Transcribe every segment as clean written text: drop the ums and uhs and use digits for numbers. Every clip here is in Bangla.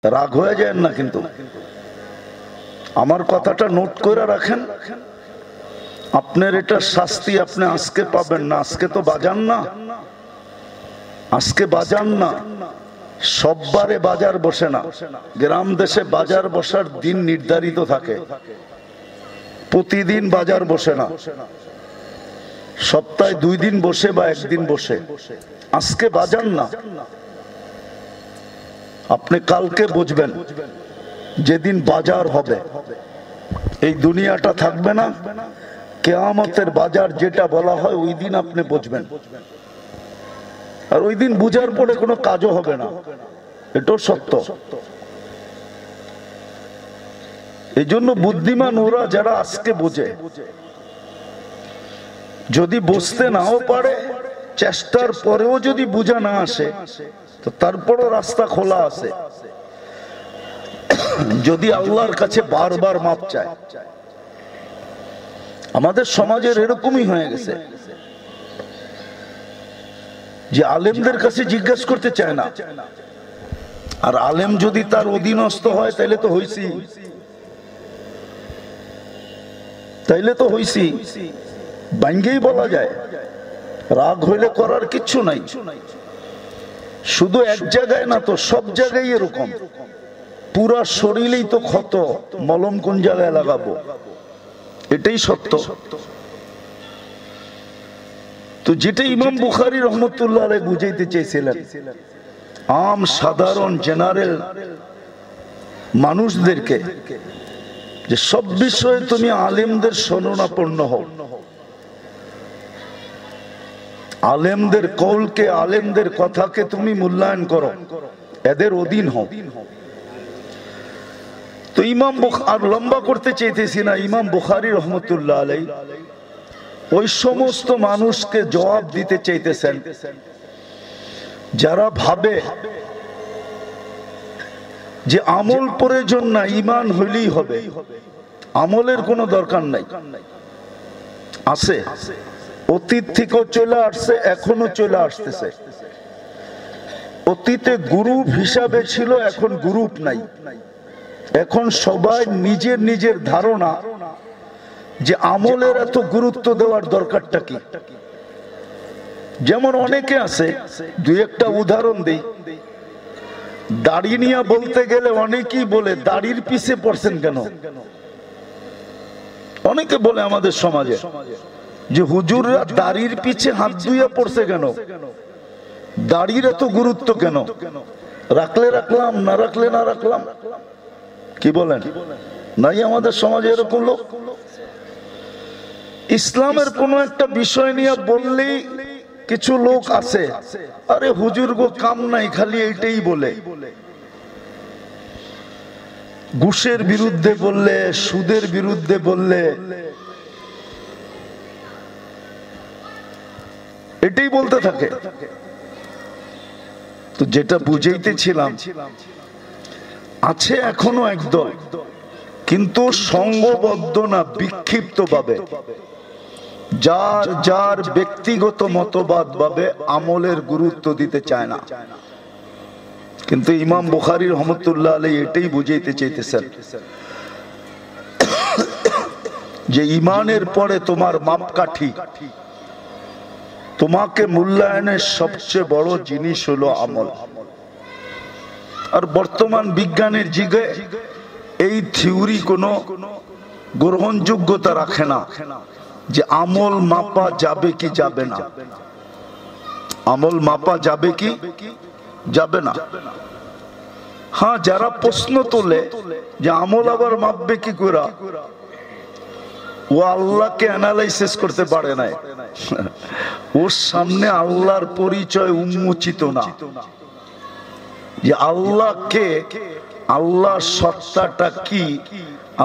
রাগ হয়ে যায় না, কিন্তু আমার কথাটা নোট করে রাখেন। আপনার এটা শাস্তি আপনি আজকে পাবেন না। আজকে তো বাজান না, আজকে বাজান না, সববারে বাজার বসে না। গ্রাম দেশে বাজার বসার দিন নির্ধারিত থাকে, প্রতিদিন বাজার বসে না, সপ্তাহে 2 দিন বসে বা 1 দিন বসে। আজকে বাজার না, আপনি কালকে বুঝবেন যেদিন বাজার হবে। এই দুনিয়াটা থাকবে না, কিয়ামতের বাজার যেটা বলা হয় ওই দিন আপনি বুঝবেন। আর ওই দিন বুঝার পরে কোনো কাজও হবে না, এটাও সত্য। এই জন্য বুদ্ধিমান ওরা যারা আজকে বোঝে, যদি বুঝতে নাও পারে, চেষ্টার পরেও যদি বুঝা না আসে, তো তারপরও রাস্তা খোলা আছে। যদি আল্লাহর কাছে বারবার মাপ চায়। আমাদের সমাজের এরকমই হয়ে গেছে যে আলেমদের কাছে জিজ্ঞেস করতে চায় না, আর আলেম যদি তার অধীনস্থ হয় তাইলে তো হইছি, ভাঙ্গেই বলা যায়। রাগ হইলে করার কিচ্ছু নাই। শুধু এক জায়গায় না তো, সব জায়গায় এরকম। পুরা শরীরেই তো ক্ষত, মলম কোন জায়গায় লাগাবো, এটাই সত্য। তো যেটা ইমাম বুখারী রহমতুল্লাহ আলাইহি বুঝাইতে চেয়েছিলেন, আম সাধারণ জেনারেল মানুষদেরকে, যে সব বিষয়ে তুমি আলেমদের শরণাপন্ন হও, আলেমদের কওলকে, আলেমদের কথাকে তুমি মূল্যায়ন করো, এদের অধীন হও। তো ইমাম আর লম্বা করতে চাইতেছি না, ইমাম বুখারী রহমতুল্লাহ আলাইহি ওই সমস্ত মানুষকে জবাব দিতে চাইতেছেন যারা ভাবে যে আমল প্রয়োজন না, ঈমান হইলেই হবে, আমলের কোনো দরকার নাই। আছে, অতীত থেকেও চলে আসছে, এখনো চলে আসতেছে। অতীতে গ্রুপ হিসাবে ছিল, এখন গ্রুপ নাই। এখন সবাই নিজের নিজের ধারণা যে আমলের এত গুরুত্ব দেওয়ার দরকারটা কি। যেমন অনেকে আছে, 2-1টা উদাহরণ দেই। দাড়ি নিয়ে বলতে গেলে অনেকেই বলে দাড়ির পিছে পড়ছেন কেন। অনেকে বলে আমাদের সমাজে যে হুজুররা দাড়ির পিছে হাত ধুইয়া পড়ছে কেন, দাড়ির এত গুরুত্ব কেন, রাখলে রাখলাম, না রাখলে না রাখলাম। কি বলেন? নাই আমাদের সমাজে এরকম লোক। ইসলামের কোন একটা বিষয় নিয়ে বললেই কিছু লোক আছে, আরে হুজুর গো কাম নাই, খালি এইটাই বলে। ঘুষের বিরুদ্ধে বললে, সুদের বিরুদ্ধে বললে, এটাই বলতে থাকে। তো যেটা বুঝাইতেছিলাম, আছে এখনো একদল, কিন্তু সংঘবদ্ধ না, বিক্ষিপ্ত ভাবে যার যার ব্যক্তিগত মতবাদ ভাবে আমলের গুরুত্ব দিতে চায় না। কিন্তু ইমাম বুখারী রহমতুল্লাহ আলাইহি এটাই বুঝাইতে চাইতেছেন যে ঈমানের পরে তোমার মাপকাঠি, তোমাকে মূল্যায়নের সবচেয়ে বড় জিনিস হলো আমল। আর বর্তমান বিজ্ঞানের যুগে এই থিওরি কোনো গ্রহণযোগ্যতা রাখে না যে আমল মাপা যাবে কি যাবে না। আমল মাপা যাবে কি যাবে না। হ্যাঁ, যারা প্রশ্ন তোলে যে আমল আবার মাপবে কি করে, ও আল্লাহকে অ্যানালাইসিস করতে পারে না। ওর সামনে আল্লাহর পরিচয় উন্মোচিত না, যে আল্লাহকে, আল্লাহর সত্তাটা কি,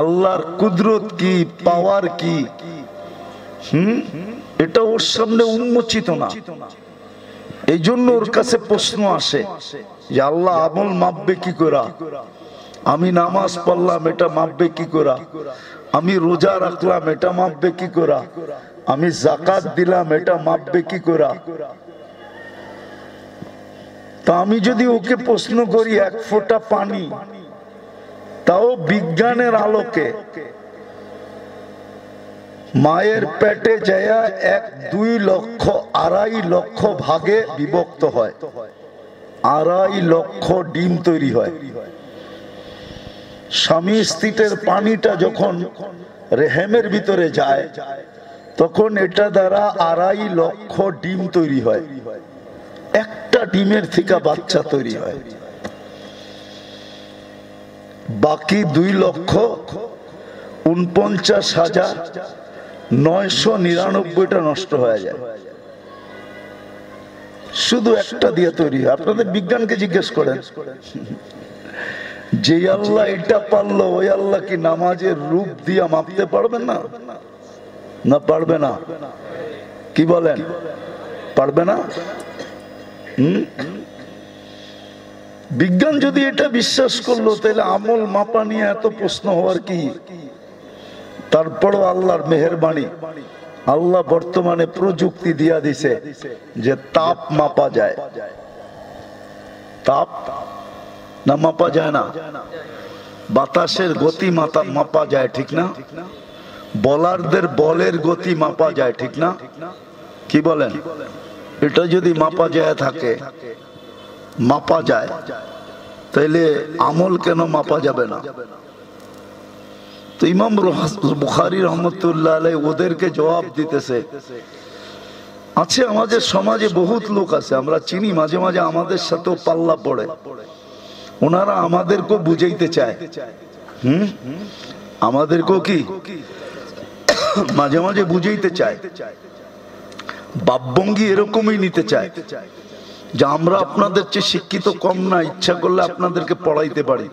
আল্লাহর কুদরত কি, পাওয়ার কি, এটা ওর সামনে উন্মোচিত না। এই জন্য ওর কাছে প্রশ্ন আসে যে আল্লাহ আমল মাপবে কি করে, আমি নামাজ পড়লাম এটা মাপবে কি করে, আমি রোজা রাখলাম এটা মাপবে কি করে, আমি যাকাত দিলাম এটা মাপবে কি করে। তা আমি যদি ওকে প্রশ্ন করি 1 ফোঁটা পানি, তাও বিজ্ঞানের আলোকে মায়ের পেটে যায় 1-2 লক্ষ 2.5 লক্ষ ভাগে বিভক্ত হয়, 2.5 লক্ষ ডিম তৈরি হয়। স্বামী স্ত্রীর পানিটা যখন রেহেমের ভিতরে যায় তখন এটা দ্বারা 2.5 লক্ষ ডিম তৈরি হয়। একটা ডিমের থেকে বাচ্চা তৈরি হয়, বাকি 2,49,999টা নষ্ট হয়ে যায়। শুধু একটা দিয়ে তৈরি হয়। আপনাদের বিজ্ঞানকে জিজ্ঞেস করেন, যে আল্লাহ এটা পারলো ওই আল্লাহ কি নামাজের রূপ দিয়া মাপতে পারবেন না? না পারবে না? কি বলেন, পারবে না? বিজ্ঞান যদি এটা বিশ্বাস করলো তাহলে আমল মাপা নিয়ে এত প্রশ্ন হওয়ার কি? তারপরও আল্লাহর মেহেরবানি, আল্লাহ বর্তমানে প্রযুক্তি দিয়া দিছে যে তাপ মাপা যায়। তাপ না মাপা যায় না? বাতাসের গতি মাপা যায়, ঠিক না? বলারদের বলের গতি মাপা যায়, ঠিক না? কি বলেন? এটা যদি মাপা যায় থাকে, মাপা যায়, তাইলে আমল কেন মাপা যাবে না? তো ইমাম বুখারী রহমতুল্লাহ আলাইহি ওদেরকে জবাব দিতেছে, আছে আমাদের সমাজে বহুত লোক আছে, আমরা চিনি, মাঝে মাঝে আমাদের সাথেও পাল্লা পড়ে, ওনারা আমাদেরকেও বুঝাইতে চায়। আমাদেরকেও কি মাঝে মাঝে বুঝাইতে চায়, বাপভঙ্গি এরকমই নিতে চায় যে আমরা আপনাদের চেয়ে শিক্ষিত কম না, ইচ্ছা করলে আপনাদেরকে পড়াইতে পারি।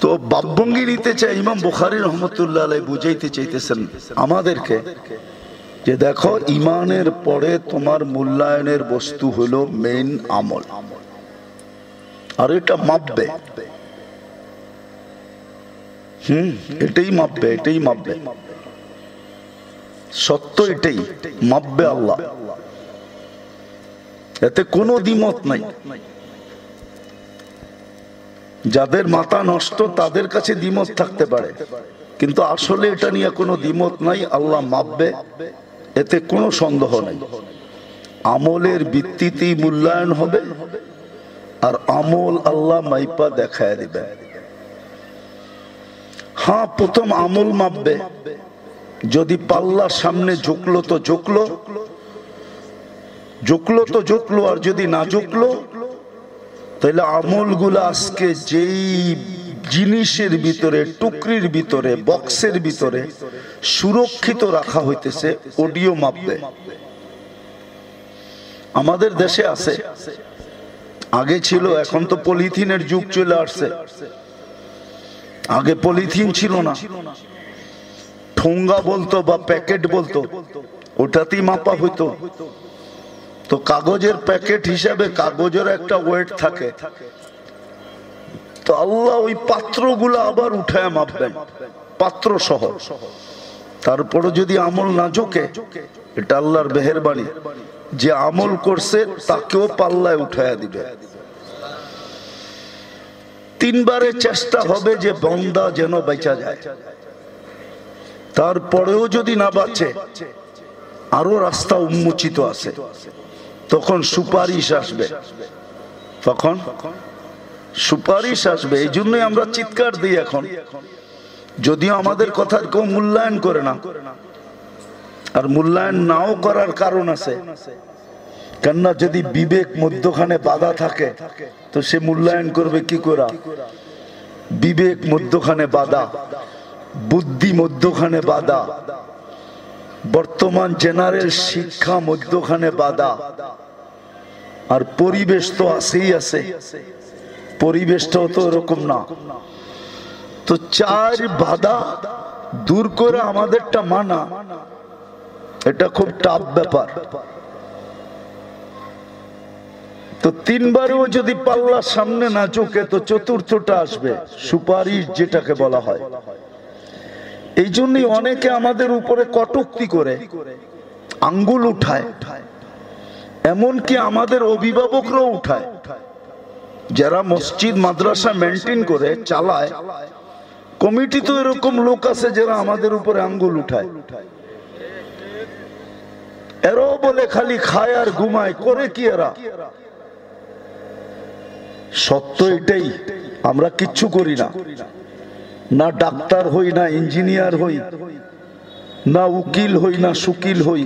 তো বাপভঙ্গি নিতে চায়। ইমাম বুখারী রহমতুল্লাহ আলাইহি বুঝাইতে চাইতেছেন আমাদেরকে যে দেখো, ইমানের পরে তোমার মূল্যায়নের বস্তু হলো মেইন আমল, আর এটা মাপবে। এটাই মাপবে, এটাই মাপবে, সত্য এটাই মাপবে আল্লাহ, এতে কোনো দ্বিমত নাই। যাদের মাথা নষ্ট তাদের কাছে দ্বিমত থাকতে পারে, কিন্তু আসলে এটা নিয়ে কোনো দ্বিমত নাই, আল্লাহ মাপবে, এতে কোনো সন্দেহ নাই। আমলের ভিত্তিতেই মূল্যায়ন হবে, আর আমল আল্লাহ মাইপা দেখায় দিবে। হ্যাঁ, প্রথম আমল মাপবে, যদি পাল্লার সামনে ঝুঁকলো তো ঝুঁকলো, ঝুঁকলো তো ঝুঁকলো, আর যদি না ঝুঁকলো তাহলে আমলগুলো আজকে যেই জিনিসের ভিতরে, টুকরির ভিতরে, বক্সের ভিতরে সুরক্ষিত রাখা হইতেছে, অডিও মাপবে। আমাদের দেশে আছে, আগে ছিল, এখন তো পলিথিনের যুগ চলে আসছে। আগে পলিথিন ছিল না, ঠোঙ্গা বলতো বা প্যাকেট বলতো, ওটাতেই মাপা হইতো। তো কাগজের প্যাকেট হিসাবে কাগজের একটা ওয়েট থাকে, তো আল্লাহ ওই পাত্রগুলো আবার উঠায় মাপবেন, পাত্র সহ। তারপরে যদি আমল না ঝুঁকে, এটা আল্লাহর মেহেরবানি, যে আমল করছে তাকেও পাল্লায় উঠায় দিবে। 3 বারে চেষ্টা হবে যে বান্দা যেন বেঁচে যায়। তারপরেও যদি না বাঁচে, আরো রাস্তা উন্মোচিত আছে, তখন সুপারিশ আসবে, তখন সুপারিশ আসবে। এই জন্যই আমরা চিৎকার দিই এখন, যদিও আমাদের কথার কেউ মূল্যায়ন করে না। আর মূল্যায়ন নাও করার কারণ আছে, কেননা যদি বিবেক মধ্যখানে বাধা থাকে তো সে মূল্যায়ন করবে কি করে? বিবেক মধ্যখানে বাধা, বুদ্ধি মধ্যখানে বাধা, বর্তমান জেনারেল শিক্ষা মধ্যখানে বাধা, আর পরিবেশ তো আছেই আছে, পরিবেশটাও তো এরকম না। তো 4 বাধা দূর করে আমাদেরটা মানা, এটা খুব টাফ ব্যাপার। তো 3 বারেও যদি পাল্লার সামনে না ঝুঁকে তো চতুর্থটা আসবে, সুপারিশ যেটাকে বলা হয়। এই জন্যই অনেকে আমাদের উপরে কটূক্তি করে, আঙ্গুল উঠায়, এমনকি আমাদের অভিভাবকরাও উঠায়, যারা মসজিদ মাদ্রাসা মেনটেন করে চালায়, কমিটি তো এরকম লোক আছে যারা আমাদের উপরে আঙ্গুল উঠায়। এরাও বলে খালি খায় আর ঘুমায়, করে কি এরা? সত্য এটাই, আমরা কিচ্ছু করি না, না ডাক্তার হই, না ইঞ্জিনিয়ার হই, না উকিল হই, না সুকিল হই,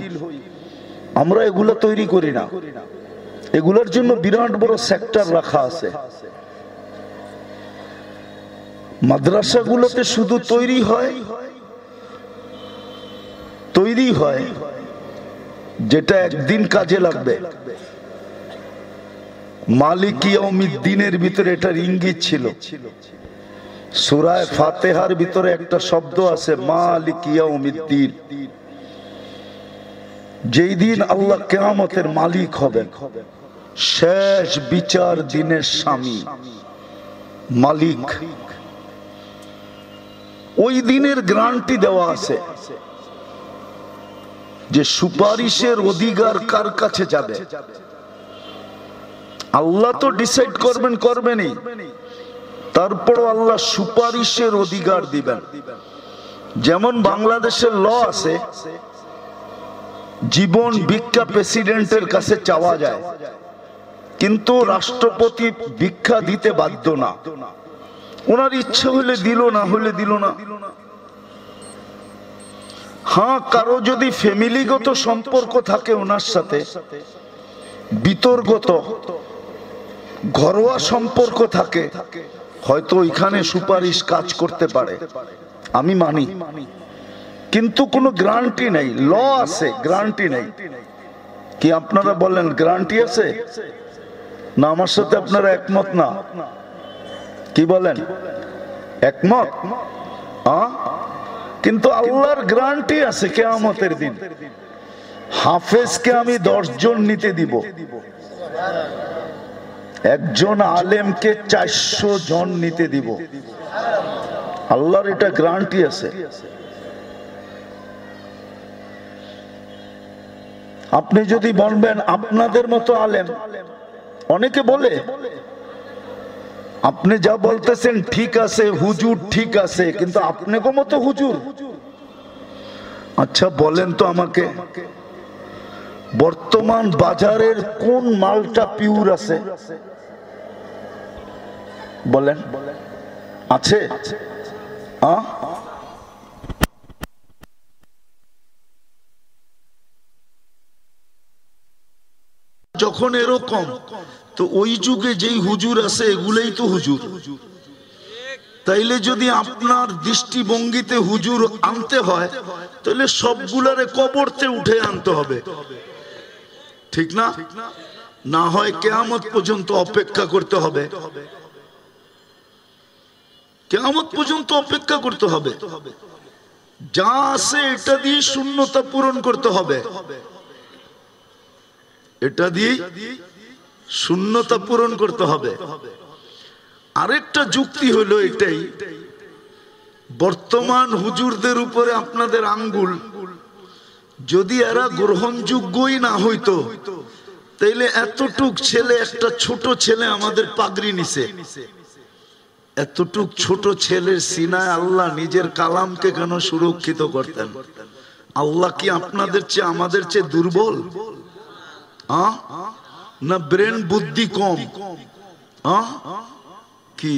আমরা এগুলো তৈরি করি না। এগুলোর জন্য বিরাট বড় সেক্টর রাখা আছে। মাদ্রাসাগুলোতে শুধু তৈরি হয় যেটা একদিন কাজে লাগবে। মালিক ইয়াউমিদ্দিনের ভিতরে এটার ইঙ্গিত ছিল। সূরা ফাতিহার ভিতরে একটা শব্দ আছে মালিক ইয়াউমিদ্দিন, যেই দিন আল্লাহ কিয়ামতের মালিক হবেন, শেষ বিচার দিনের স্বামী মালিক। ওই দিনের গ্যারান্টি দেওয়া আছে যে সুপারিশের অধিকার কার কাছে যাবে। আল্লাহ তো ডিসাইড করবেনই, তারপরও আল্লাহ সুপারিশের অধিকার দিবেন। যেমন বাংলাদেশের ল আছে, জীবন ভিক্ষা প্রেসিডেন্টের কাছে চাওয়া যায়, কিন্তু রাষ্ট্রপতি ভিক্ষা দিতে বাধ্য না। ওনার ইচ্ছা হলে দিল, না হলে দিল না। হ্যাঁ, কারো যদি ফ্যামিলিগত সম্পর্ক থাকে ওনার সাথে, বিতর্কত ঘরোয়া সম্পর্ক থাকে, হয়তো এখানে সুপারিশ কাজ করতে পারে, আমি মানি। কিন্তু কোনো গ্যারান্টি নেই। ল আছে, গ্যারান্টি নেই। কি আপনারা বলেন গ্যারান্টি আছে না? আমার সাথে আপনারা একমত না? কি বলেন, একমত? কিন্তু আল্লাহর গ্যারান্টি আছে কিয়ামতের দিন হাফেজকে আমি 10 জন নিতে দিব, একজন আলেমকে 400 জন নিতে দিব। আল্লাহর এটা গ্যারান্টি আছে। আপনি যদি বলবেন আপনাদের মতো আলেম, অনেকে বলে আপনি যা বলতেছেন ঠিক আছে, হুজুর ঠিক আছে, কিন্তু আপনাকে মতো হুজুর। আচ্ছা বলেন তো আমাকে, বর্তমান বাজারের কোন মালটা পিওর আছে? বলেন, আছে? যখন এরকম, তো ওই যুগে যেই হুজুর আছে এগুলোই তো হুজুর। তাইলে যদি আপনার দৃষ্টিভঙ্গিতে হুজুর আনতে হয়, তাহলে সবগুলারে কবরতে উঠে আনতে হবে, ঠিক না? না হয় কিয়ামত পর্যন্ত অপেক্ষা করতে হবে, কিয়ামত পর্যন্ত অপেক্ষা করতে হবে। যা আছে এটা দিয়ে শূন্যতা পূরণ করতে হবে, এটা দিয়ে শূন্যতা পূরণ করতে হবে। আরেকটা যুক্তি হলো এটাই, বর্তমান হুজুরদের উপরে আপনাদের আঙ্গুল, যদি এরা গ্রহণযোগ্যই না হইতো, তাইলে এতটুক ছেলে, একটা ছোট ছেলে আমাদের পাগড়ি নিছে, এতটুক ছোট ছেলের সিনায় আল্লাহ নিজের কালামকে কেন সুরক্ষিত করতেন? আল্লাহ কি আপনাদের চেয়ে আমাদের চেয়ে দুর্বল? না ব্রেন বুদ্ধি কম? কি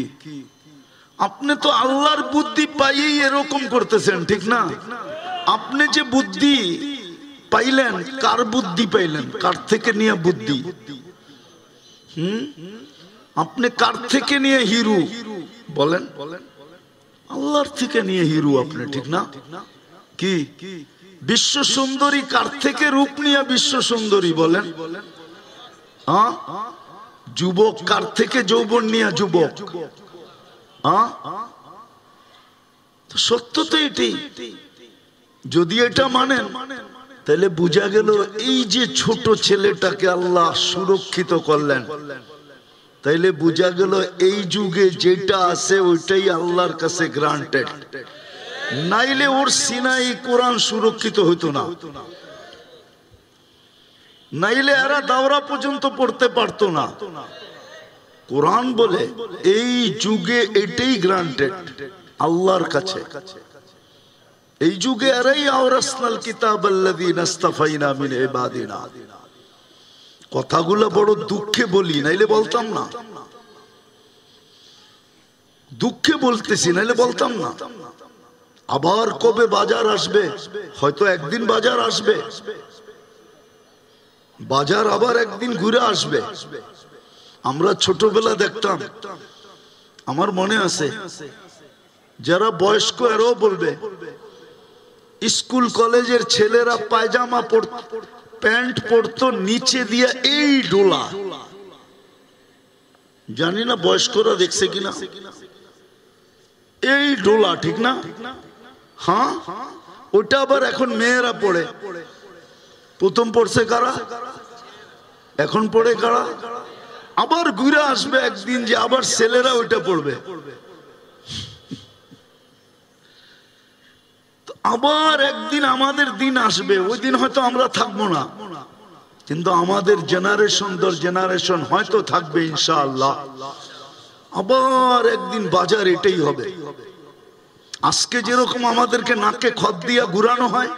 আপনি তো আল্লাহর বুদ্ধি পাইয়েই এরকম করতেছেন, ঠিক না? আপনি যে বুদ্ধি পাইলেন, কার বুদ্ধি পাইলেন? কার থেকে নিয়ে বুদ্ধি? আপনি কার থেকে নিয়ে হিরু? বলেন, আল্লাহর থেকে নিয়ে হিরু আপনি, ঠিক না? কি বিশ্ব সুন্দরী কার থেকে রূপ নিয়ে বিশ্ব সুন্দরী? বলেন, যুবক কার থেকে যৌবন নিয়ে যুবক? সত্য তো এটাই। যদি এটা মানেন, তাহলে বোঝা গেল এই যে ছোট ছেলেটাকে আল্লাহ সুরক্ষিত করলেন, তাইলে বোঝা গেল এই যুগে যেটা আছে ওইটাই আল্লাহর কাছে গ্রান্টেড। নাইলে ওর সিনাই কোরআন সুরক্ষিত হইতো না। নাইলে এরা দাওরা পর্যন্ত পড়তে পারতো না। কোরআন বলে এই যুগে এটাই গ্রান্টেড আল্লাহর কাছে। এই যুগে এরাই আওরাসনাল কিতাবাল্লাযীনা ইসতাফাইনা মিন ইবাদিনা। কথাগুলো বড় দুঃখে বলি, নাইলে বলতাম না। দুঃখে বলতেছি, নাইলে বলতাম না। আবার কবে বাজার আসবে? হয়তো একদিন বাজার আসবে, বাজার আবার একদিন ঘুরে আসবে। আমরা ছোটবেলা দেখতাম, আমার মনে আছে, যারা বয়স্ক এরাও বলবে, স্কুল কলেজের ছেলেরা পায়জামা প্যান্ট পরতো নিচে দিয়ে এই ডোলা। জানি না বয়স্করা দেখছে কিনা, এই ডোলা, ঠিক না? হ্যাঁ, ওটা আবার এখন মেয়েরা পড়ে। প্রথম পড়ছে কারা, এখন পড়ে কারা? আবার ঘুরে আসবে একদিন যে আবার ছেলেরা ওইটা পড়বে। আবার একদিন আমাদের দিন আসবে, ওই দিন হয়তো আমরা থাকবো না, কিন্তু আমাদের জেনারেশন দর জেনারেশন হয়তো থাকবে ইনশাআল্লাহ। আবার একদিন বাজার এটাই হবে। আজকে যেরকম আমাদেরকে নাকে খত দিয়া ঘুরানো হয়,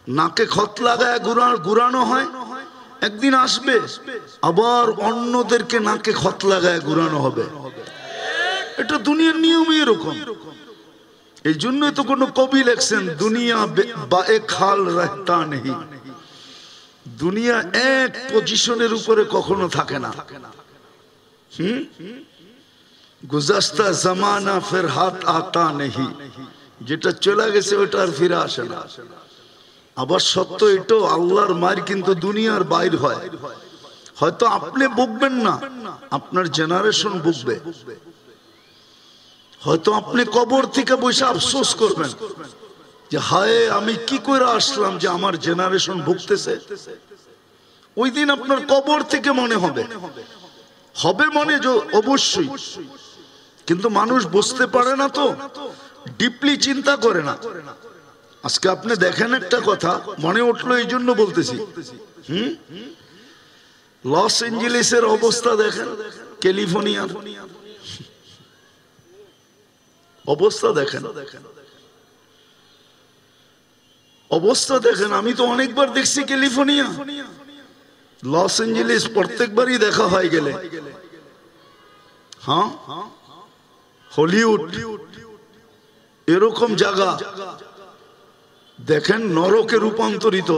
নাকে খত লাগায় ঘুরানো হয়, একদিন আসবে আবার অন্যদেরকে নাকে খত লাগায় ঘুরানো হবে। এটা দুনিয়ার নিয়মই এরকম। এই জন্যই তো কোনো কবি লেখছেন, দুনিয়া বাএক হাল রাহতা নেহি। দুনিয়া এক পজিশনের উপরে কখনো থাকে না। গুজাস্তা জামানা ফির হাত আতা নেহি। যেটা চলে গেছে ওটা আর ফিরে আসে না। আবার সত্য এটাও, আল্লাহর মার কিন্তু দুনিয়ার বাইর হয়। হয়তো আপনি ভুগবেন না, আপনার জেনারেশন ভুগবে। হয়তো আপনি কবর থেকে বসে আফসোস করবেন যে হায় আমি কি করে আসলাম যে আমার জেনারেশন ভুগতেছে। ওই দিন আপনার কবর থেকে মনে হবে, হবে মনে যে অবশ্যই, কিন্তু মানুষ বুঝতে পারে না, তো ডিপলি চিন্তা করে না। আজকে আপনি দেখেন একটা কথা মনে উঠলো, এই জন্য বলতেছি। লস এঞ্জেলেসের অবস্থা দেখেন, ক্যালিফোর্নিয়ার অবস্থা দেখেন, অবস্থা দেখেন। আমি তো অনেকবার দেখছি ক্যালিফোর্নিয়া, লস এঞ্জেলেস প্রত্যেকবারই দেখা হয় গেলে। হ্যাঁ, হলিউড এরকম জায়গা দেখেন নরকে রূপান্তরিত।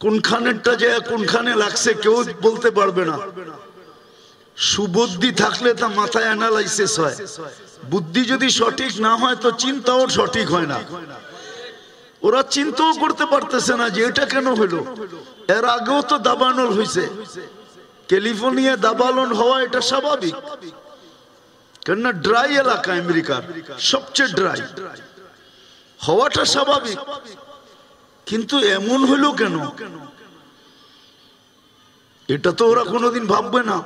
কোনখানেরটা যে কোনখানে লাগছে কেউ বলতে পারবে না। সুবুদ্ধি থাকলে তা মাথায় অ্যানালাইসিস হয়, বুদ্ধি যদি সঠিক না হয় তো চিন্তাও সঠিক হয় না। ওরা চিন্তাও করতে পারতেছে না যে এটা কেন হলো। এর আগেও তো দাবানল হয়েছে, ক্যালিফোর্নিয়া দাবানল হওয়া এটা স্বাভাবিক, কেননা ড্রাই এলাকা, আমেরিকার সবচেয়ে ড্রাই, হওয়াটা স্বাভাবিক। কিন্তু এমন হলো কেন, এটা তো ওরা কোনোদিন ভাববে না,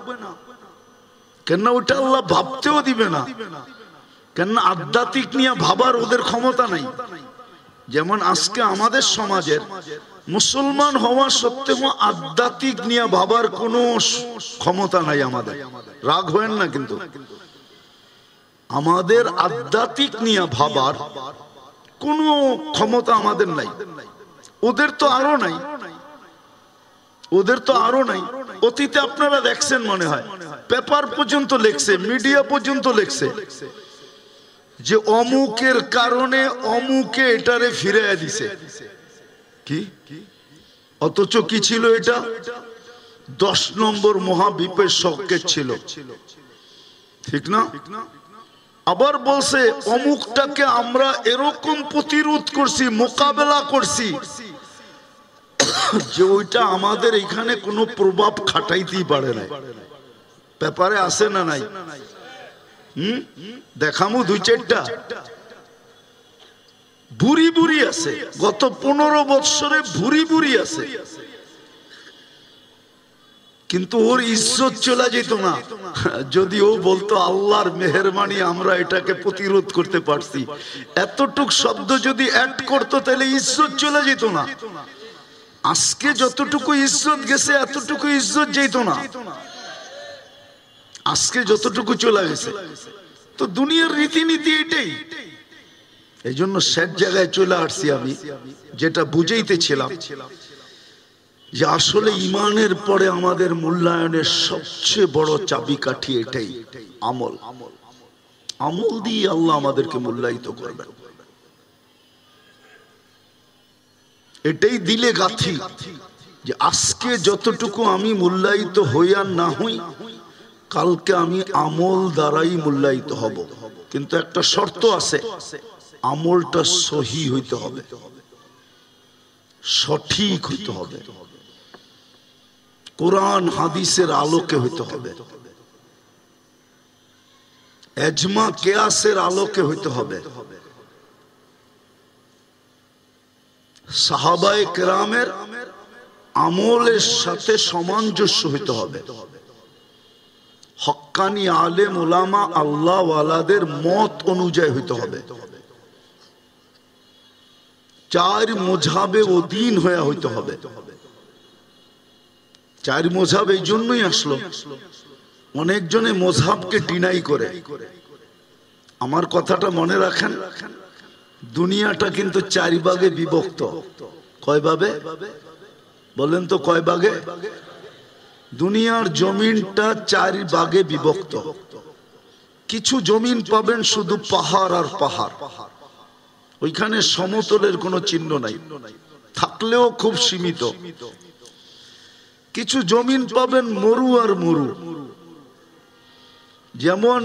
কেননা ওটা আল্লাহ ভাবতেও দিবে না, কেননা আধ্যাত্মিক নিয়ে ভাবার ওদের ক্ষমতা নাই। যেমন আজকে আমাদের সমাজের মুসলমান হওয়া সত্ত্বেও আধ্যাত্মিক নিয়ে ভাবার কোনো ক্ষমতা নাই আমাদের। রাগ হয়েন না, কিন্তু আমাদের আধ্যাত্মিক নিয়ে ভাবার কোনো ক্ষমতা আমাদের নাই। ওদের তো আরো নাই, ওদের তো আরো নাই। অতীতে আপনারা দেখছেন মনে হয়, পেপার পর্যন্ত লেখছে, মিডিয়া পর্যন্ত লেখছে যে অমুকের কারণে অমুকে এটারে ফিরে দিছে। কি অথচ কি ছিল এটা? 10 নম্বর মহাবিপের সংকেত ছিল, ঠিক না? আবার বলছে অমুকটাকে আমরা এরকম প্রতিরোধ করছি, মোকাবেলা করছি যে ওইটা আমাদের এখানে কোনো প্রভাব খাটাইতেই পারে না। পেপারে আছে না নাই? দেখামু 2-4টা বুড়ি বুড়ি আছে, গত 15 বৎসরে বুড়ি বুড়ি আছে। কিন্তু ওর ইজ্জত চলে যেত না যদি ও বলতো আল্লাহর মেহেরবানি আমরা এটাকে প্রতিরোধ করতে পারছি। এতটুক শব্দ যদি অ্যাড করতো তাহলে ইজ্জত চলে যেত না। আজকে যতটুকু ইজ্জত গেছে এতটুকু ইজ্জত যেত না, আজকে যতটুকু চলে গেছে। তো দুনিয়ার রীতিনীতি এটাই। এই জন্য শেষ জায়গায় চলে আসছি আমি, যেটা বুঝাইতেছিলাম যে আসলে ইমানের পরে আমাদের মূল্যায়নের সবচেয়ে বড় চাবিকাঠি এটাই, আমল। আমল দিয়ে আল্লাহ আমাদেরকে মূল্যায়িত করবেন। এটাই দিলে গাথি যে আজকে যতটুকু আমি মূল্যায়িত হই আর না হই, কালকে আমি আমল দ্বারাই মূল্যায়িত হব। কিন্তু একটা শর্ত আছে, আমলটা সহি হইতে হবে, সঠিক হইতে হবে, কোরআন হাদিসের আলোকে হইতে হবে, এজমা কিয়াসের আলোকে হইতে হবে, সাহাবায়ে কেরামের আমলের সাথে সামঞ্জস্য হইতে হবে, হক্কানি আলেম ওলামা আল্লাহ ওয়ালাদের মত অনুযায়ী হইতে হবে, চার মযহাবে অধীন হয়ে হইতে হবে। চার মযহাব এই জন্যই আসলো, অনেকজনে মযহাবকে ডিনাই করে। আমার কথাটা মনে রাখেন, দুনিয়াটা কিন্তু চার ভাগে বিভক্ত। কয় ভাগে বলেন তো, কয় ভাগে? দুনিয়ার জমিনটা চার ভাগে বিভক্ত। কিছু জমিন পাবেন শুধু পাহাড় আর পাহাড়, ওইখানে সমতলের কোনো চিহ্ন নাই, থাকলেও খুব সীমিত। কিছু জমিন পাবেন মরু আর মরু, যেমন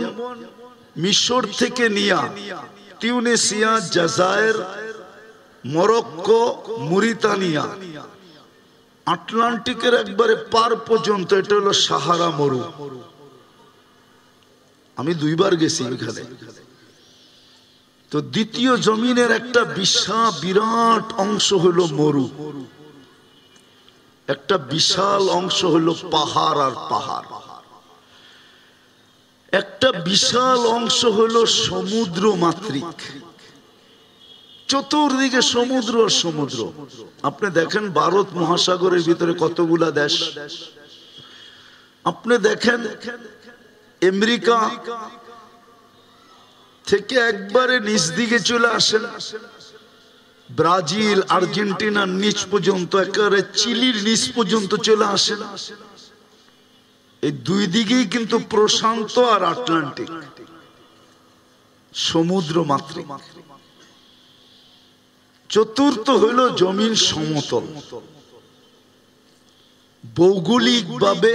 মিশর থেকে নিয়া তিউনিসিয়া, জাজায়ের, মরক্কো, মুরিতানিয়া, আটলান্টিকের একবারে পার পর্যন্ত এটা হলো সাহারা মরু। আমি 2 বার গেছি ওইখানে। তো দ্বিতীয় জমিনের একটা বিরাট অংশ হলো মরু, একটা বিশাল অংশ হলো পাহাড় আর পাহাড়, একটা বিশাল অংশ হলো সমুদ্র মাতৃক, চতুর্দিকে সমুদ্র আর সমুদ্র। আপনি দেখেন ভারত মহাসাগরের ভিতরে কতগুলা দেশ, আপনি দেখেন আমেরিকা থেকে একবারে নিচ দিকে চলে আসেন, ব্রাজিল, আর্জেন্টিনার নিচ পর্যন্ত, একেবারে চিলির নিচ পর্যন্ত চলে আসেন। এই 2 দিকেই কিন্তু প্রশান্ত আর আটলান্টিক, সমুদ্র মাতৃক। চতুর্থ হইল জমিন সমতল। ভৌগোলিক ভাবে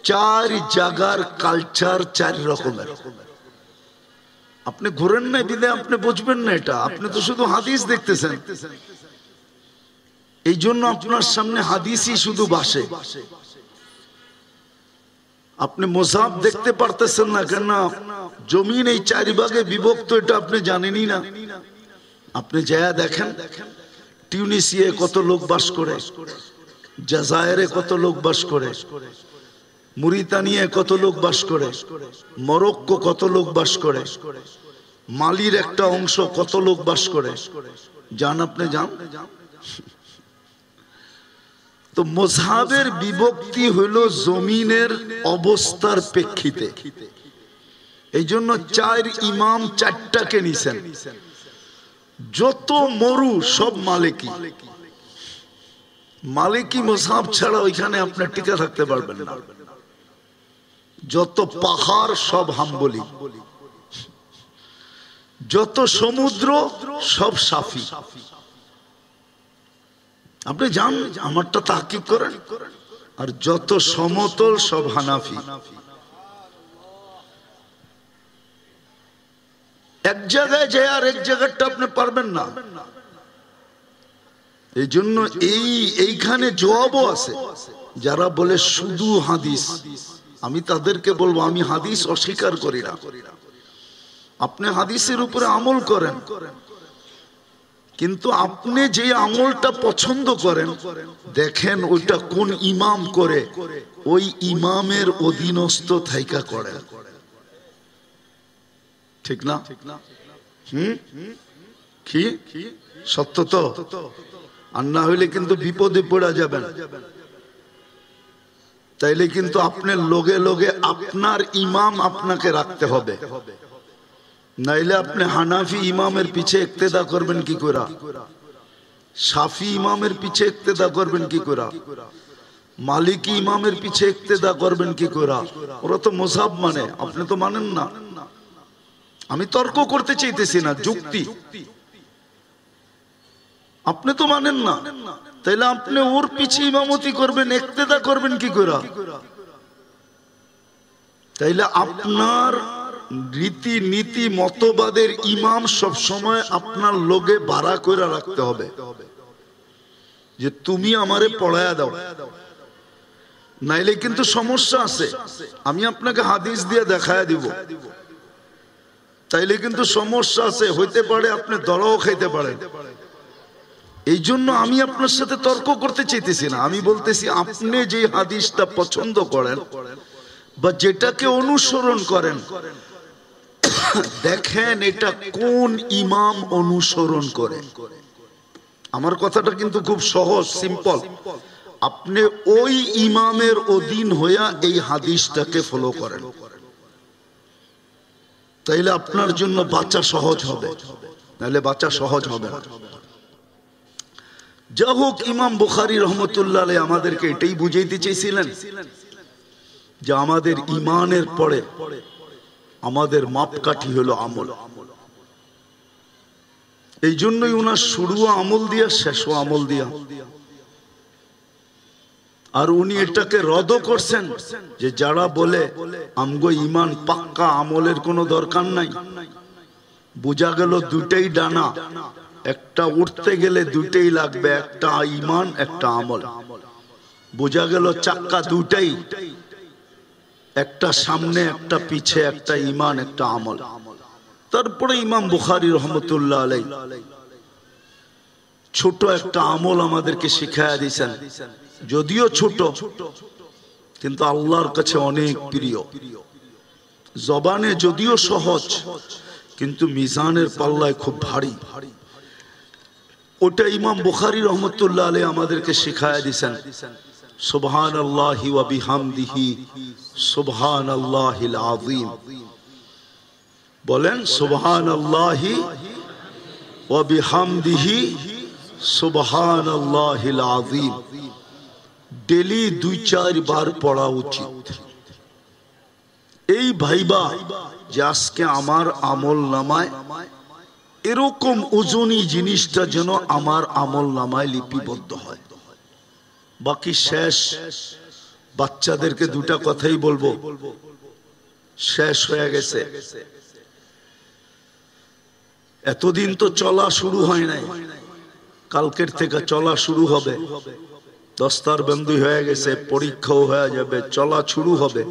4 জায়গার কালচার 4 রকমের। আপনি ঘুরেন না বিদায় আপনি বুঝবেন না এটা, আপনি তো শুধু হাদিস দেখতেছেন, এই জন্য আপনার সামনে হাদিসই শুধু ভাসে। আপনি মযহাব দেখতে পারতেছেন না কেন? জমিন এই 4 ভাগে বিভক্ত, এটা আপনি জানেনই না। আপনি যায়া দেখেন টিউনিসিয়ায় কত লোক বাস করে, জাজায়েরে কত লোক বাস করে, মুরিতানিয়ায় কত লোক বাস করে, মরক্কো কত লোক বাস করে, মালির একটা অংশ কত লোক বাস করে, জান আপনি জান? তো মযহাবের বিভক্তি হলো জমিনের অবস্থার প্রেক্ষিতে। এই জন্য 4 ইমাম 4টাকে নিছেন। যত মরু সব মালিকি, মালিকি মযহাব ছাড়া ওইখানে আপনি টিকে থাকতে পারবেন না। যত পাহাড় সব হাম্বলি, যত সমুদ্র সব সাফি। আপনি জান, আমারটা তাহকিক করেন। আর যত সমতল সব হানাফি। এক জায়গায় যায় আর এক জায়গাটা আপনি পারবেন না। এই জন্য এইখানে জবাবও আছে। যারা বলে শুধু হাদিস, আমি তাদেরকে বলবো আমি হাদিস অস্বীকার করি না। আপনি হাদিসের উপরে আমল করেন, কিন্তু আপনি যে আমলটা পছন্দ করেন দেখেন ওইটা কোন ইমাম করে, ওই ইমামের অধীনস্থ থাইকা করেন, ঠিক না? কি সত্য তো? আর না হইলে কিন্তু বিপদে পড়া যাবেন। তাইলে কিন্তু আপনার লগে লগে আপনার ইমাম আপনাকে রাখতে হবে, নাইলে আপনি হানাফি ইমামের পিছে ইক্তেদা করবেন কি করে, শাফি ইমামের পিছে ইক্তেদা করবেন কি করে, মালিকি ইমামের পিছে ইক্তেদা করবেন কি করে? ওরা তো মুসাব মানে, আপনি তো মানেন না। আমি তর্ক করতে চাইতেছি না, যুক্তি। আপনি তো মানেন না, তাইলে আপনি ওর পিছে ইমামতি করবেন, ইক্তেদা করবেন কি করে? তাইলে আপনার রীতি নীতি মতবাদের ইমাম সব সময় আপনার লোকে ভাড়া করে রাখতে হবে, যে তুমি আমারে পড়ায়া দাও, নাইলে কিন্তু সমস্যা আছে। আমি আপনাকে হাদিস দিয়ে দেখায়া দিব, তাইলে কিন্তু সমস্যা আছে, হইতে পারে আপনি দলাও খাইতে পারেন। এই জন্য আমি আপনার সাথে তর্ক করতে চাইতেছি না, আমি বলতেছি আপনি যে হাদিসটা পছন্দ করেন বা যেটাকে অনুসরণ করেন, দেখেন এটা কোন ইমাম অনুসরণ করে। আমার কথাটা কিন্তু খুব সহজ, সিম্পল। আপনি ওই ইমামের অধীন হইয়া এই হাদিসটাকে ফলো করেন, তাইলে আপনার জন্য বাঁচা সহজ হবে, নাহলে বাঁচা সহজ হবে না। যা হোক, ইমাম বুখারী রহমতুল্লাহ আলাইহি আমাদেরকে এটাই বুঝাইতে চেয়েছিলেন যে আমাদের ইমানের পরে আমাদের মাপকাঠি হলো আমল। এই জন্যই উনার শুরুও আমল দিয়া, শেষও আমল দিয়া। আর উনি এটাকে রদ করছেন যে যারা বলে আমগো ইমান পাক্কা, আমলের কোনো দরকার নাই। বোঝা গেল দুটাই ডানা, একটা উঠতে গেলে দুটাই লাগবে, একটা ইমান একটা আমল। বোঝা গেল চাক্কা দুটাই, একটা সামনে একটা পিছে, একটা ইমান একটা আমল। তারপরে ইমাম বুখারী রহমতুল্লাহ আলাইহি ছোট একটা আমল আমাদেরকে শিখায়া দিয়েছেন, যদিও ছোট কিন্তু আল্লাহর কাছে অনেক প্রিয়। জবানে যদিও সহজ কিন্তু মিজানের পাল্লায় খুব ভারী। ওটা ইমাম বুখারী রহমতুল্লাহ আলাইহি আমাদেরকে শিখায়া দিয়েছেন, সুবহানাল্লাহি ওয়া বিহামদিহি সুবহানাল্লাহিল আযীম। বলেন সুবহানাল্লাহি ওয়া বিহামদিহি সুবহানাল্লাহিল আযীম। ডেলি 2-4 বার পড়া উচিত। এই ভাইবা যে আজকে আমার আমল নামায় এরকম ওজনী জিনিসটা যেন আমার আমল নামায় লিপিবদ্ধ হয়। বাকি শেষ, বাচ্চাদেরকে দুটা কথাই বলবো, শেষ হয়ে গেছে। এতদিন তো চলা শুরু হয় নাই, কালকের থেকে চলা শুরু হবে। দস্তারবন্দি হয়ে গেছে, পরীক্ষাও হয়ে যাবে, চলা শুরু হবে।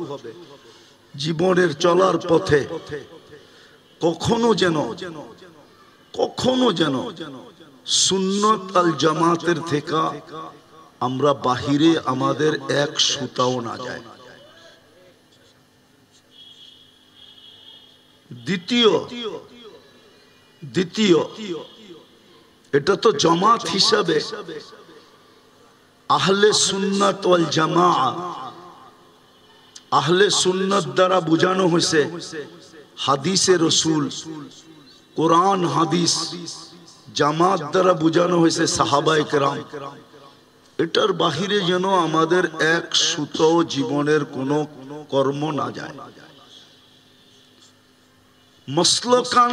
জীবনের চলার পথে কখনো যেন সুন্নত আল জামাতের থেকে আমরা বাহিরে আমাদের এক সুতাও না যায়। দ্বিতীয় এটা তো জামাত হিসাবে আহলে সুন্নাত ওয়াল জামাআ, আহলে সুন্নাত দ্বারা বোঝানো হয়েছে হাদিসে রাসূল, কোরআন হাদিস। জামাত দ্বারা বোঝানো হয়েছে সাহাবায়ে কেরাম। এটার বাহিরে যেন আমাদের এক সুতো জীবনের কোনো কর্ম না যায়। মাসলাকান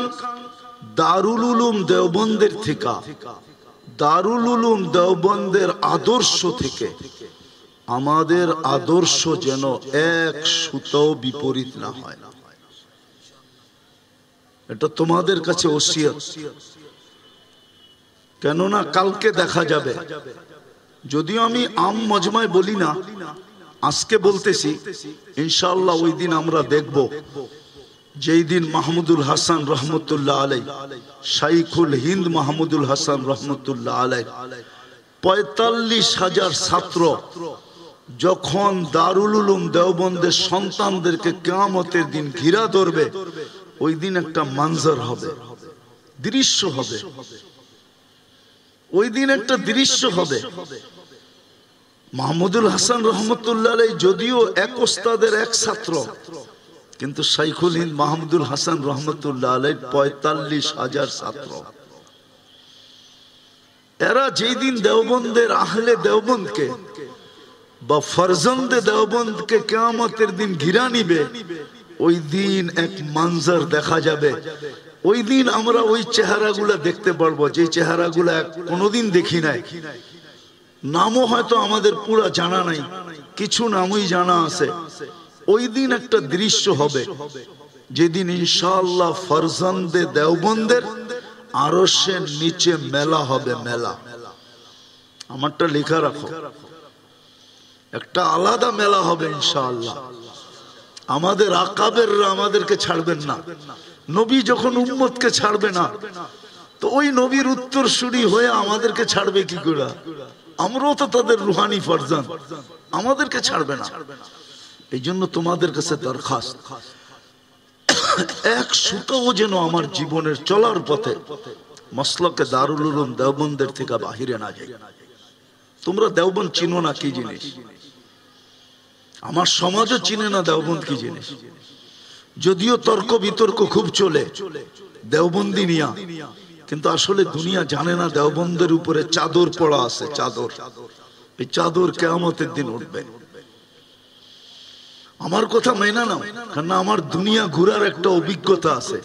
দারুল উলুম দেওবন্দের থেকে, দারুল উলুম দেওবন্দের আদর্শ থেকে আমাদের আদর্শ যেন এক সুতো বিপরীত না হয়। এটা তোমাদের কাছে ওসিয়ত। কেননা কালকে দেখা যাবে, যদিও আমি আম মজমায় বলি না, আজকে বলতেছি, ইনশাআল্লাহ ওই দিন আমরা দেখব যেই দিন মাহমুদুল হাসান রহমতুল্লাহ আলাই, শাইখুল হিন্দ মাহমুদুল হাসান রহমতুল্লাহ আলাই 45,000 ছাত্র যখন দারুল উলুম দেওবন্দের সন্তানদেরকে কিয়ামতের দিন ঘিরা ধরবে, ওই দিন একটা মঞ্জর হবে, দৃশ্য হবে। ওই দিন একটা দৃশ্য হবে। মাহমুদুল হাসান রহমতুল্লাহ আলাই যদিও এক ওস্তাদের এক ছাত্র, কিন্তু শাইখুল হিন্দ মাহমুদুল হাসান রহমতুল্লাহ আলাই 45,000 ছাত্র। এরা যেই দিন দেওবন্দের আহলে দেওবন্দকে বা ফরজন্দে দেওবন্দকে কিয়ামতের দিন ঘিরা নিবে, ওই দিন এক মঞ্জর দেখা যাবে। ওই দিন আমরা ওই চেহারাগুলো দেখতে পারবো, যে চেহারাগুলো কোনোদিন দেখি নাই। নামও হয়তো আমাদের পুরো জানা নাই, কিছু নামই জানা আছে। ওই দিন একটা দৃশ্য হবে, যেদিন ইনশাআল্লাহ ফরজন্দে দেওবন্দের আরশের নিচে মেলা হবে। মেলা আমারটা লেখা রাখো, একটা আলাদা মেলা হবে ইনশাআল্লাহ। আমাদের আকাবেররা আমাদেরকে ছাড়বেন না। নবী যখন উম্মতকে ছাড়বে না, তো ওই নবীর উত্তরসূরি হয়ে আমাদেরকে ছাড়বে কি করে? আমরাও তো তাদের রুহানি ফরজান, আমাদেরকে ছাড়বে না। এই জন্য তোমাদের কাছে দরখাস্ত, এক সুতাও যেন আমার জীবনের চলার পথে মসলকে দারুল উলুম দেওবন্দের থেকে বাহিরে না যায়। তোমরা দেওবন্দ চিনো না কি জিনিস, আমার সমাজও চিনে না দেওবন্দ কি জিনিস। যদিও তর্ক বিতর্ক খুব চলে দেওবন্দি নিয়া, কিন্তু আসলে দুনিয়া জানে না দেওবন্দের উপরে চাদর পড়া আছে। চাদর, এই চাদর কিয়ামতের দিন উঠবে। আমার কথা মেনে নাও, কারণ আমার দুনিয়া ঘুরার একটা অভিজ্ঞতা আছে।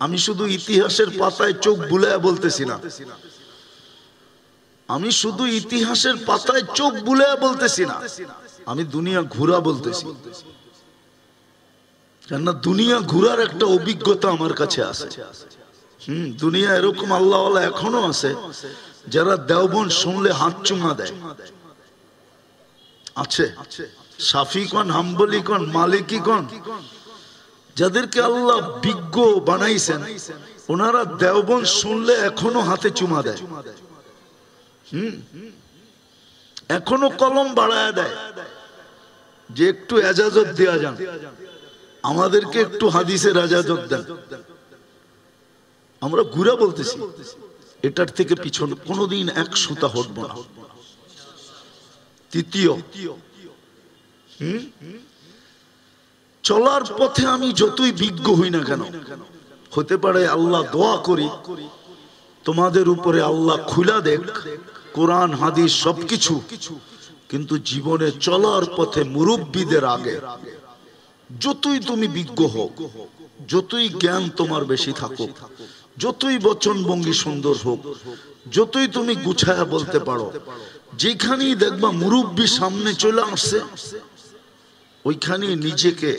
আমি শুধু ইতিহাসের পাতায় চোখ বুলায় বলতেছি না, আমি শুধু ইতিহাসের পাতায় চোখ বুলায় বলতেছি না, আমি দুনিয়া ঘুরা বলতেছি। কেননা দুনিয়া ঘুরার একটা অভিজ্ঞতা আমার কাছে আছে। দুনিয়া এরকম আল্লাহওয়ালা এখনো আছে যারা দেওবন্দ শুনলে হাত চুমা দেয়। আছে শাফি কোন, হাম্বলি কোন, মালিকি কোন, যাদেরকে আল্লাহ বিজ্ঞ বানাইছেন, ওনারা দেওবন্দ শুনলে এখনো হাতে চুমা দেয়। এখনো কলম বাড়ায় দেয় যে একটু এজাজত দেয়া যান, আমাদেরকে একটু হাদিসের এজাজত দেন। আমরা ঘুরা বলতেছি, এটার থেকে পিছন কোনোদিন এক সুতা হটব না। তৃতীয়, চলার পথে আমি যতই বিজ্ঞ হই না কেন, হতে পারে আল্লাহ দোয়া করি তোমাদের উপরে আল্লাহ খুলা দেখ কোরআন হাদিস সবকিছু, কিন্তু জীবনে চলার পথে মুরব্বীদের আগে যতই তুমি বিজ্ঞ হোক, যতই জ্ঞান তোমার বেশি থাকুক, যতই বচনভঙ্গি সুন্দর হোক, যতই তুমি গুছায়া বলতে পারো, যেখানেই দেখবা মুরব্বী সামনে চলে আসছে, ওইখানে নিজেকে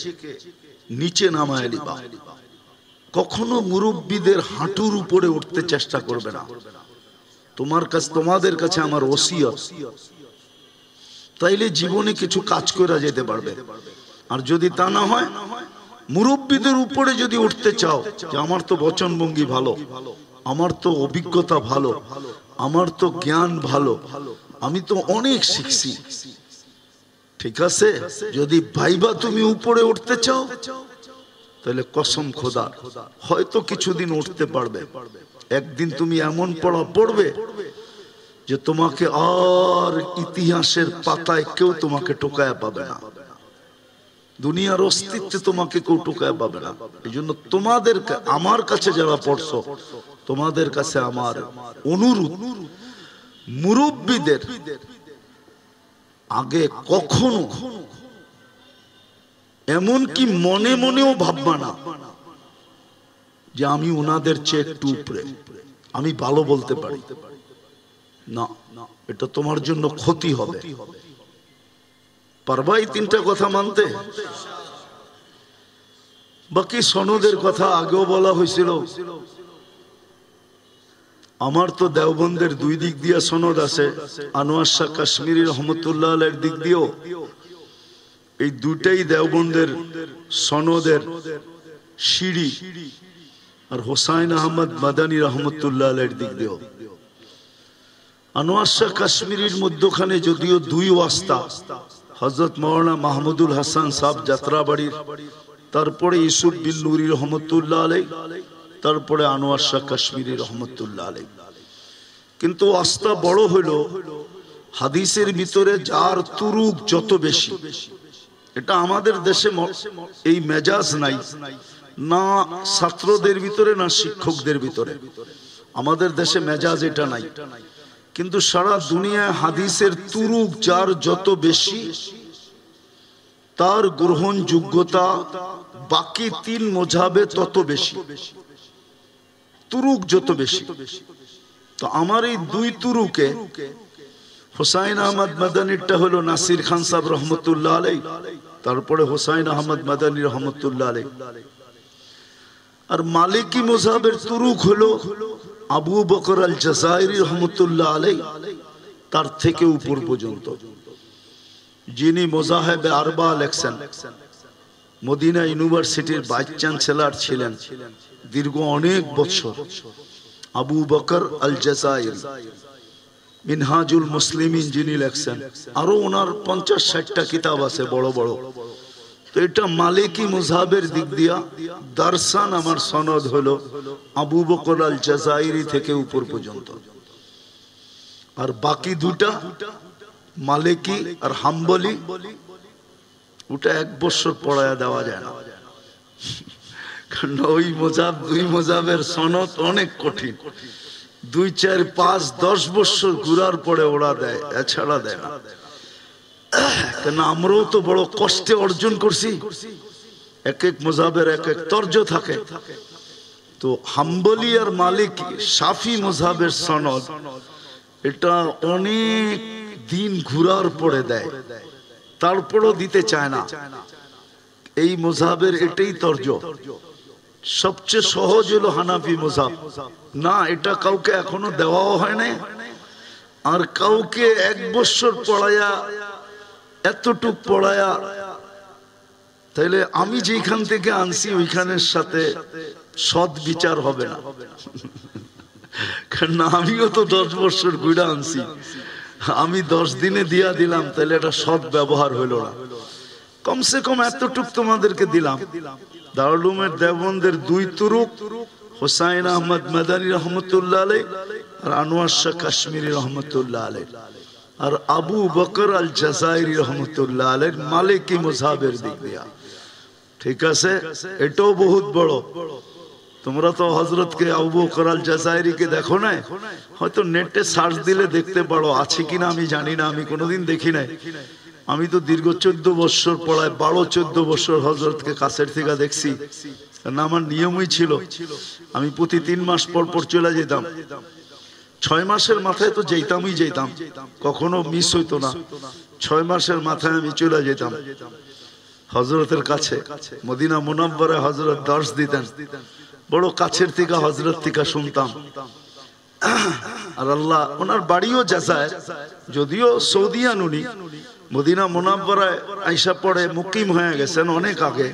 নিচে নামায় দিবা। কখনো মুরব্বীদের হাঁটুর উপরে উঠতে চেষ্টা করবে না। তোমাদের কাছে আমার ওসিয়ত, তাইলে জীবনে কিছু কাজ করে যেতে পারবে। আর যদি তা না হয়, মুরব্বীদের উপরে যদি উঠতে চাও যে আমার তো বচনভঙ্গি ভালো, আমার তো অভিজ্ঞতা ভালো, আমার তো জ্ঞান ভালো, আমি তো অনেক শিখছি, ঠিক আছে, যদি ভাইবা তুমি উপরে উঠতে চাও, তাহলে কসম খোদা হয়তো কিছুদিন উঠতে পারবে। একদিন তুমি এমন পড়া পড়বে যে তোমাকে আর ইতিহাসের পাতায় কেউ তোমাকে টোকায় পাবে না, দুনিয়ার অস্তিত্বে তোমাকে কেউ টোকায় পাবে না। এই জন্য তোমাদের আমার কাছে যারা পড়ছো, তোমাদের কাছে আমার অনুরোধ, মুরব্বীদের আগে কখনো এমনকি মনে মনেও ভাববা না যে আমি ওনাদের চেয়ে একটু উপরে, আমি ভালো বলতে পারি না, এটা তোমার জন্য ক্ষতি হবে। পারবা এই তিনটা কথা মানতে? বাকি সনদের কথা আগেও বলা হয়েছিল। আমার তো দেওবন্দের দুই দিক দিয়ে সনদ আছে, আনোয়ার শাহ কাশ্মীরি রহমতুল্লাহ আলাইহির দিক দিয়েও। এই দুটাই দেওবন্দের সনদের সিঁড়ি, আর হোসাইন আহমদ মাদানী রহমতুল্লাহ আলাইহির দিক দিয়েও। আনোয়ার শাহ কাশ্মীরির মধ্যখানে যদিও দুই ওয়াস্তা, হযরত মাওলানা মাহমুদুল হাসান সাহেব যাত্রাবাড়ির, তারপরে ইউসুফ বিন নুরি রহমতুল্লাহ আলাইহি, তারপরে আনোয়ার শাহ কাশ্মীরি রহমতুল্লাহ আলাইহি। কিন্তু ওয়াস্তা বড় হলো হাদিসের ভিতরে যার তুরুক যত বেশি, এটা আমাদের দেশে এই মেজাজ নাই, না ছাত্রদের ভিতরে না শিক্ষকদের ভিতরে, আমাদের দেশে মেজাজ এটা নাই। কিন্তু সারা দুনিয়ায় হাদিসের তুরুক যার যত বেশি, তার গ্রহণযোগ্যতা বাকি তিন মযহাবে তত বেশি, তুরুক যত বেশি। তো আমার এই দুই তুরুকে হুসাইন আহমদ মাদানীরটা হলো নাসির খান সাহেব রহমতুল্লাহ আলাইহি, তারপরে হুসাইন আহমদ মাদানী রহমতুল্লাহ আলাইহি। আর মালিকি মযহাবের তুরুক হলো আবু বকর আল জাযাইরি রহমতুল্লাহ আলাইহি, তার থেকে উপর পর্যন্ত, যিনি মুজাহিবে আরবা লেখছেন, মদিনা ইউনিভার্সিটির ভাইস চ্যান্সেলর ছিলেন দীর্ঘ অনেক বছর, আবু বকর আল জাযাইরি। মিনহাজুল মুসলিমিন যিনি লেখছেন, আরো ওনার 50-60টা কিতাব আছে বড় বড়। তো এটা মালিকি মুযহাবের দিক দিয়া দারসান আমার সনদ হলো আবু বকর আল জাযাইরি থেকে উপর পর্যন্ত। আর বাকি দুটা মালিকি আর হাম্বলি, ওটা 1 বছর পড়ায়া দেওয়া যায় না, কারণ ওই মুযহাব দুই মুযহাবের সনদ অনেক কঠিন, 2, 4, 5, 10 বছর ঘুরার পরে ওরা দেয়, এছাড়া দেয় না। কেন আমরাও তো বড় কষ্টে অর্জন করছি, এক এক মুযহাবের এক এক তর্জ থাকে। তো হাম্বলি আর মালিকি শাফি মুযহাবের সনদ, এটা অনেক দিন ঘুরার পরে দেয়, তারপরও দিতে চায় না। এই মুযহাবের এটাই তর্জ। সবচেয়ে সহজ হলো হানাফি মুযহাব, না এটা কাউকে এখনো দেওয়াও হয় না, আর কাউকে 1 বছর পড়ায়া এতটুক পড়ায়া, তাইলে আমি যেখান থেকে আনছি ওইখানের সাথে সৎ বিচার হবে না, কারণ আমিও তো 10 বছর ঘুরে আনছি, আমি 10 দিনে দিয়া দিলাম, তাহলে এটা সৎ ব্যবহার হইল না। কমসে কম এতটুক তোমাদেরকে দিলাম। দারুল উলুমের দেওবন্দের দুই তুরুক, হুসাইন আহমদ মাদানী রহমতুল্লাহ আলাইহি আর আনোয়ার শাহ কাশ্মীরি রহমতুল্লাহ আলাইহি, আর আবু বকর আল জাযাইরি রহমতুল্লাহ আলাইহির মালিকি মুযহাবের দিক দিয়া। ঠিক আছে, এটাও বহুত বড়। তোমরা তো হযরতকে আবু বকর আল জাযাইরিকে দেখো না, হয়তো নেটে সার্চ দিলে দেখতে পারো, আছে কিনা আমি জানি না, আমি কোনোদিন দেখি নাই। আমি তো দীর্ঘ 14 বছর পড়ায়, 12-14 বছর হযরতকে কাছের থেকে দেখছি। কারণ আমার নিয়মই ছিল, আমি প্রতি 3 মাস পর পর চলে যেতাম। 6 মাসের মাথায় তো যেতাম, কখনো মিস হইতো না। 6 মাসের মাথায় আমি চলে যেতাম হযরতের কাছে। মদিনা মুনাওয়ারায় হযরত দর্শ দিতেন, বড় কাছের থেকে হযরত থেকে শুনতাম। আর আল্লাহ, ওনার বাড়িও জাযায়ের, যদিও সৌদিয়ান, উনি মদিনা মুনাওয়ারায় আইসা পড়ে মুকিম হয়ে গেছেন অনেক আগে।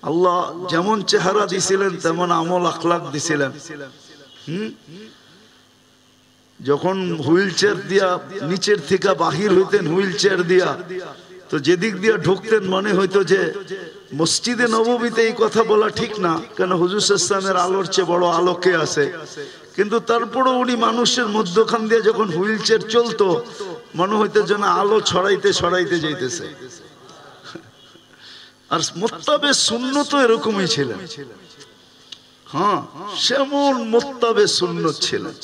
আল্লাহ যেমন চেহারা দিছিলেন তেমন আমল আখলাক দিছিলেন। যখন হুইল চেয়ার দিয়া নিচের থেকে বাহির হইতেন, হুইল চেয়ার দিয়া, তো যেদিক দিয়া ঢুকতেন মনে হইতো যে মসজিদে নববীতে এই কথা বলা ঠিক না, কেন হুজুর সাল্লাল্লাহু আলোর চেয়ে বড় আলোকে আছে। কিন্তু তারপরও উনি মানুষের মধ্যখান দিয়ে যখন হুইল চেয়ার চলতো, মনে হইতো যেন আলো ছড়াইতে ছড়াইতে যাইতেছে। আর মুত্তাবে সুন্নত এরকমই ছিলেন। হ্যাঁ, সেমন মুত্তাবে সুন্নত ছিলেন।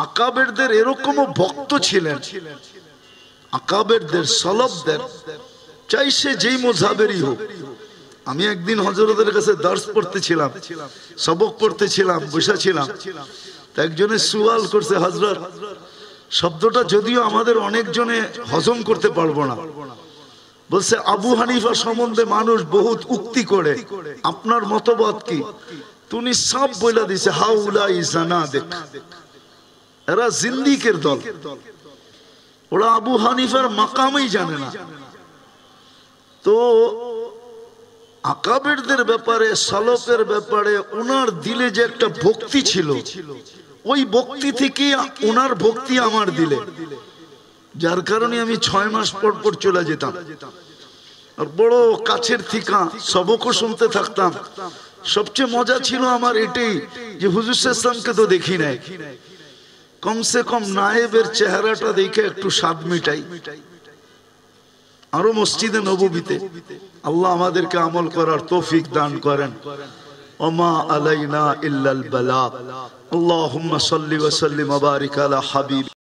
আকাবেরদের এরকমও ভক্ত ছিলেন। আকাবেরদের, সলবদের, চাই সে যেই মুযহাবেরই হোক। আমি একদিন হযরতের কাছে দর্শ পড়তেছিলাম, সবক পড়তেছিলাম, বসেছিলাম। তো একজনে সুয়াল করছে, হযরত শব্দটা যদিও আমাদের অনেকজনে হজম করতে পারবো না, বলছে আবু হানিফা সম্বন্ধে মানুষ বহুত উক্তি করে, আপনার মতবাদ কি? তুমি সব বইলা দিছে, হাউলাই জানাদিক, এরা জিন্দিকের দল, ওরা আবু হানিফার মাকামই জানে না। তো আকাবেরদের ব্যাপারে, সালফের ব্যাপারে ওনার দিলে যে একটা ভক্তি ছিল, ওই ভক্তি থেকে ওনার ভক্তি আমার দিলে, যার কারণে আমি 6 মাস পর পর চলে যেতাম আর বড় কাছের থিকা সবকও শুনতে থাকতাম। সবচেয়ে মজা ছিল আমার এটাই যে হুজুর সাল্লাল্লাহু আলাইহি ওয়াসাল্লামকে তো দেখি নাই, কমসে কম নায়েবের চেহারাটা দেখে একটু স্বাদ মিটাই। আরো মসজিদে নববীতে আল্লাহ আমাদেরকে আমল করার তৌফিক দান করেন। ওমা আলাইনা ইল্লাল বালাগ। আল্লাহুম্মা সাল্লি ওয়া সাল্লিম ওয়া বারিক আলা হাবিব।